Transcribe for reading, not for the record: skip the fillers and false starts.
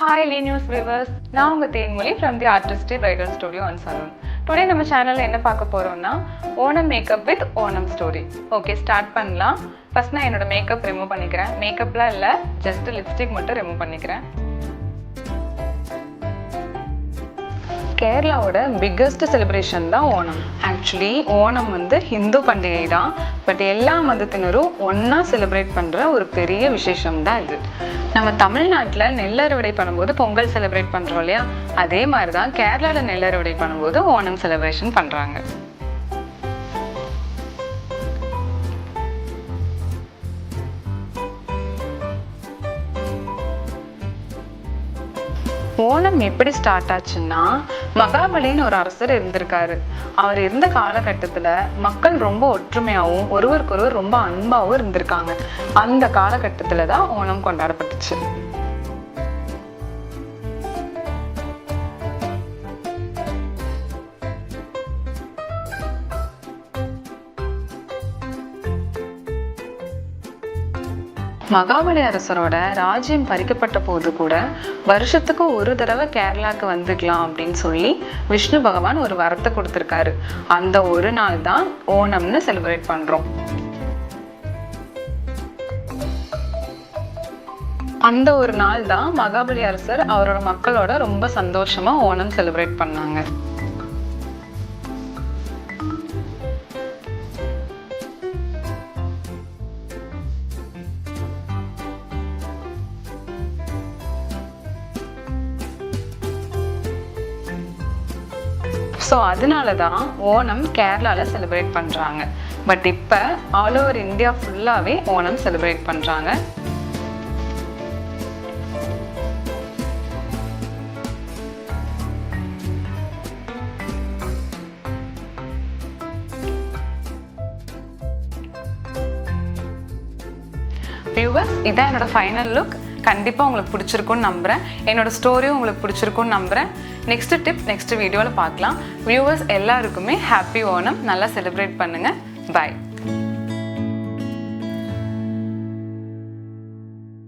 Hi News viewers, நான் உங்க Thenmozhi from the Artistic Bridal Studio and Salon. Today நம்ம சேனல்ல என்ன பார்க்க போறோம்னா Onam makeup with Onam story. Okay start பண்ணலாம். ஃபர்ஸ்ட் நான் என்னோட மேக்கப் ரிமூவ் பண்ணிக்கிறேன். மேக்கப்லாம் இல்ல, ஜஸ்ட் லிப்ஸ்டிக் மட்டும் ரிமூவ் பண்ணிக்கிறேன். கேரளாவோட பிக்கஸ்ட் செலிப்ரேஷன் தான் ஓணம். ஆக்சுவலி ஓணம் வந்து ஹிந்து பண்டிகை தான், பட் எல்லா மதத்தினரும் ஒன்றா செலிப்ரேட் பண்ணுற ஒரு பெரிய விசேஷம் தான் இது. நம்ம தமிழ்நாட்டில் நெல்லறுவடை பண்ணும்போது பொங்கல் செலிப்ரேட் பண்ணுறோம் இல்லையா, அதே மாதிரி தான் கேரளாவில் நெல்லறுவடை பண்ணும்போது ஓணம் செலிப்ரேஷன் பண்ணுறாங்க. ஓணம் எப்படி ஸ்டார்ட் ஆச்சுன்னா, மகாபலின்னு ஒரு அரசர் இருந்திருக்காரு. அவர் இருந்த காலகட்டத்துல மக்கள் ரொம்ப ஒற்றுமையாகவும் ஒருவருக்கொருவர் ரொம்ப அன்பாகவும் இருந்திருக்காங்க. அந்த காலகட்டத்துல தான் ஓணம் கொண்டாடப்பட்டுச்சு. மகாபலி அரசரோட ராஜ்யம் பறிக்கப்பட்ட போது கூட வருஷத்துக்கு ஒரு தடவை கேரளாவுக்கு வந்துக்கலாம் அப்படின்னு சொல்லி விஷ்ணு பகவான் ஒரு வரத்தை கொடுத்துருக்காரு. அந்த ஒரு நாள் தான் ஓணம்னு செலிப்ரேட் பண்றோம். அந்த ஒரு நாள் தான் மகாபலி அரசர் அவரோட மக்களோட ரொம்ப சந்தோஷமா ஓணம் செலிப்ரேட் பண்ணாங்க. ஸோ அதனால தான் ஓணம் கேரளாவில் செலிப்ரேட் பண்ணுறாங்க. பட் இப்போ ஆல் ஓவர் இந்தியா ஃபுல்லாகவே ஓணம் செலிப்ரேட் பண்ணுறாங்க. வியூவர்ஸ், இதான் என்னோட ஃபைனல் லுக். கண்டிப்பாக உங்களுக்கு பிடிச்சிருக்குன்னு நம்புகிறேன். என்னோட ஸ்டோரியும் உங்களுக்கு பிடிச்சிருக்குன்னு நம்புகிறேன். நெக்ஸ்ட் டிப் நெக்ஸ்ட் வீடியோவில் பார்க்கலாம். வியூவர்ஸ் எல்லாருக்குமே ஹாப்பி ஓணம். நல்லா செலிப்ரேட் பண்ணுங்கள். பாய்.